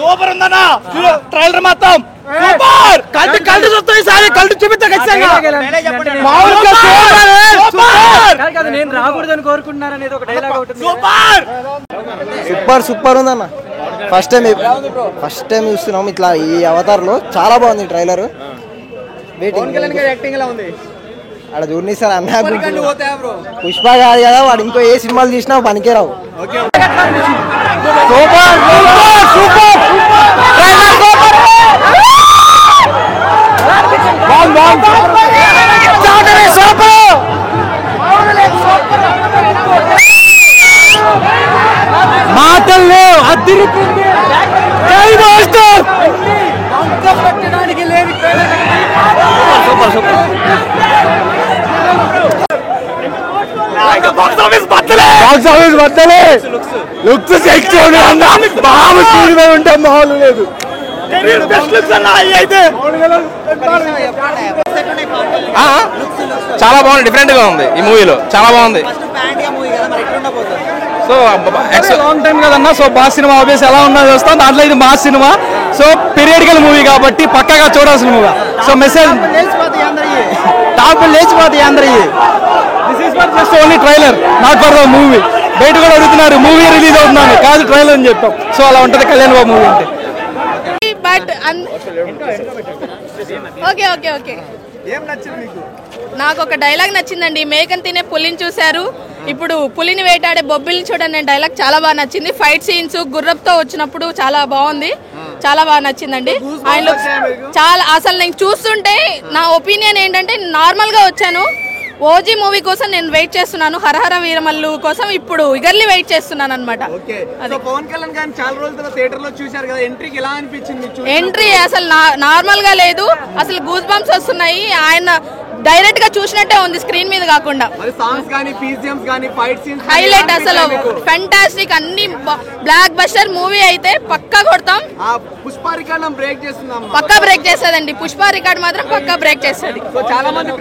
Super ఉందన్నా trailer మొత్తం super cult చూస్తాయి సార్ కల్ట్ చూపిస్తా ఖచ్చితంగా నేను రాకూడదని కోరుకుంటున్నాను అనేది ఒక డైలాగ్ ఉంటుంది సూపర్ సూపర్ సూపర్ ఉందన్న ఫస్ట్ టైం చూస్తున్నాం ఇట్లా ఈ అవతారంలో చాలా బాగుంది ట్రైలర్ యాక్టింగ్ ఎలా ఉంది అక్కడ చూడండి సార్ అన్న పుష్ప కాదు కదా వాడు ఇంకో ఏ సినిమాలు తీసినా పనికే రావు సూపర్ సూపర్ మాటల్లో అదిరిపోయింది సూపర్ సూపర్ బాక్స్ ఆఫీస్ బద్దలే లుక్స్ సెక్సీ ఉంటాం మామూలు లేదు చాలా బాగుంది డిఫరెంట్ గా ఉంది ఈ మూవీలో చాలా బాగుంది సో లాంగ్ టైం కదన్నా సో బాస్ సినిమా ఆబ్వియస్ ఎలా ఉన్నా చూస్తాం దాంట్లో ఇది mass cinema so periodical movie కాబట్టి పక్కగా చూడాల్సిన మూవీ సో మెసేజ్ టాప్ లేచిపోతాయి అందరూ this is for just only trailer not for the movie బయట కూడా అడుగుతున్నారు మూవీ రిలీజ్ అవుతున్నాను కాదు ట్రైలర్ అని చెప్తాం సో అలా ఉంటుంది కళ్యాణ్ బాబు మూవీ అంటే బట్ ఓకే ఓకే ఓకే నాకు ఒక డైలాగ్ నచ్చిందండి మేకన్ తినే పులిని చూశారు ఇప్పుడు పులిని వేటాడే బొబ్బిల్ని చూడండి డైలాగ్ చాలా బాగా నచ్చింది ఫైట్ సీన్స్ గుర్రప్తో వచ్చినప్పుడు చాలా బాగుంది చాలా బాగా నచ్చిందండి ఆయన చాలా అసలు నేను చూస్తుంటే నా ఒపీనియన్ ఏంటంటే నార్మల్ గా వచ్చాను ఓజీ మూవీ కోసం నేను వెయిట్ చేస్తున్నాను హరహర వీరమల్లు కోసం ఇప్పుడు ఇగర్లీ వెయిట్ చేస్తున్నాను అనమాట ఎంట్రీ అసలు నార్మల్ గా లేదు అసలు గూస్ బంప్స్ వస్తున్నాయి ఆయన డైరెక్ట్ గా చూసినట్టే ఉంది స్క్రీన్ మీద కాకుండా హైలైట్ అసలు ఫెంటాస్టిక్ అన్ని బ్లాక్ బస్టర్ మూవీ అయితే పక్కా కొడతాం పక్కా బ్రేక్ చేస్తుందండి పుష్ప రికార్డ్ మాత్రం పక్కా బ్రేక్ చేస్తుంది చాలా మంది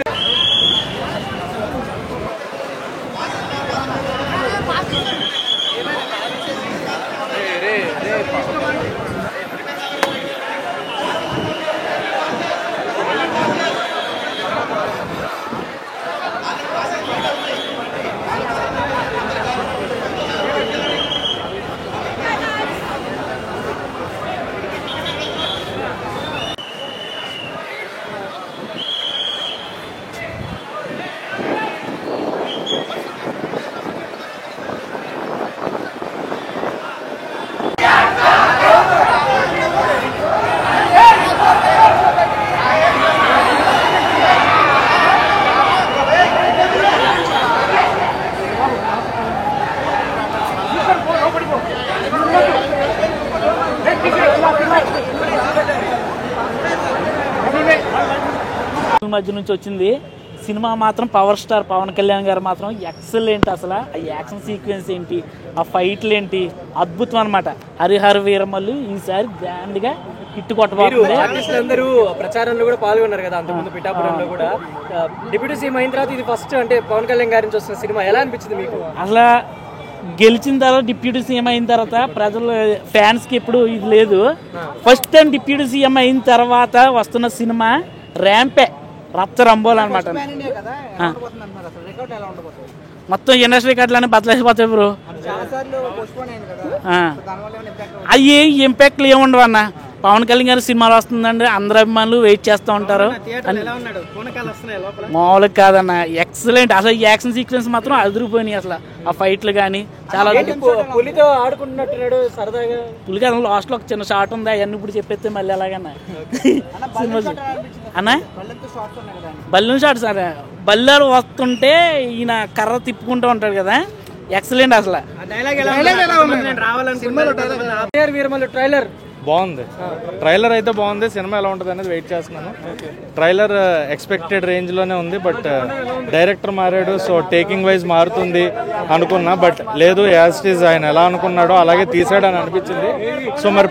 మధ్య నుంచి వచ్చింది సినిమా మాత్రం పవర్ స్టార్ పవన్ కళ్యాణ్ గారు మాత్రం ఎక్సలెంట్ అసలు ఆ యాక్షన్ సీక్వెన్స్ ఏంటి ఆ ఫైట్లు ఏంటి అద్భుతం అనమాట హరిహర వీరమల్లు ఈసారి గ్రాండ్ గా హిట్ కొట్టబోతుంది అందరూ ప్రచారంలో కూడా పాల్గొన్నారు కదా అంతకుముందు పిఠాపురంలో కూడా డిప్యూటీ సీఎం అయిన తర్వాత ఇది ఫస్ట్ అంటే పవన్ కళ్యాణ్ గారి నుంచి వస్తున్న సినిమా ఎలా అనిపించింది మీకు అసలు గెలిచిన తర్వాత డిప్యూటీ సీఎం అయిన తర్వాత ప్రజలు ఫ్యాన్స్ కి ఎప్పుడు ఇది లేదు ఫస్ట్ టైం డిప్యూటీ సీఎం అయిన తర్వాత వస్తున్న సినిమా ర్యాంపే రచ్చ రంబోలు అనమాట మొత్తం ఇండస్ట్రీ రికార్డులన్నీ బదలేసిపోతాయి బ్రో అవి ఇంపాక్ట్లు ఏముండవు అన్న పవన్ కళ్యాణ్ గారి సినిమాలు వస్తుందండి అందరు అభిమానులు వెయిట్ చేస్తూ ఉంటారు మామూలుగా కాదన్న ఎక్సలెంట్ అసలు యాక్షన్ సీక్వెన్స్ మాత్రం అదిరిపోయినాయి అసలు ఆ ఫైట్లు కానీ చాలా పులితో ఆడుకుంటున్నట్టున్నాడు సరదాగా పులికి అసలు లాస్ట్ లో ఒక చిన్న షాట్ ఉంది అవన్నీ ఇప్పుడు చెప్పేస్తే మళ్ళీ ఎలాగన్నా సినిమా అన్నా బల్లూన్ షాట్ సార్ బల్లాలు వస్తుంటే ఈయన కర్ర తిప్పుకుంటూ ఉంటాడు కదా ఎక్సలెంట్ అసలు ట్రైలర్ బాగుంది ట్రైలర్ అయితే బాగుంది సినిమా ఎలా ఉంటుంది అనేది వెయిట్ చేస్తున్నాను ట్రైలర్ ఎక్స్పెక్టెడ్ రేంజ్ లోనే ఉంది బట్ డైరెక్టర్ మారాడు సో టేకింగ్ వైజ్ మారుతుంది అనుకున్నా బట్ లేదు యాజ్ ఇట్ ఈజ్ ఆయన ఎలా అనుకున్నాడో అలాగే తీసాడు అని అనిపించింది సో మరి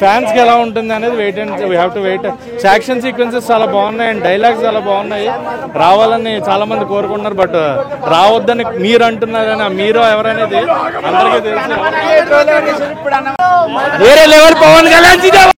ఫ్యాన్స్ కి ఎలా ఉంటుంది అనేది wait and we have to wait. Action sequences చాలా బాగున్నాయి అండ్ డైలాగ్స్ చాలా బాగున్నాయి. రావాలని చాలా మంది కోరుకుంటున్నారు, బట్ రావద్దని మీరు అంటున్నారు కానీ ఆ మీరు ఎవరనేది అందరికీ తెలుసు. వేరే లెవెల్ పవన్ కళ్యాణ్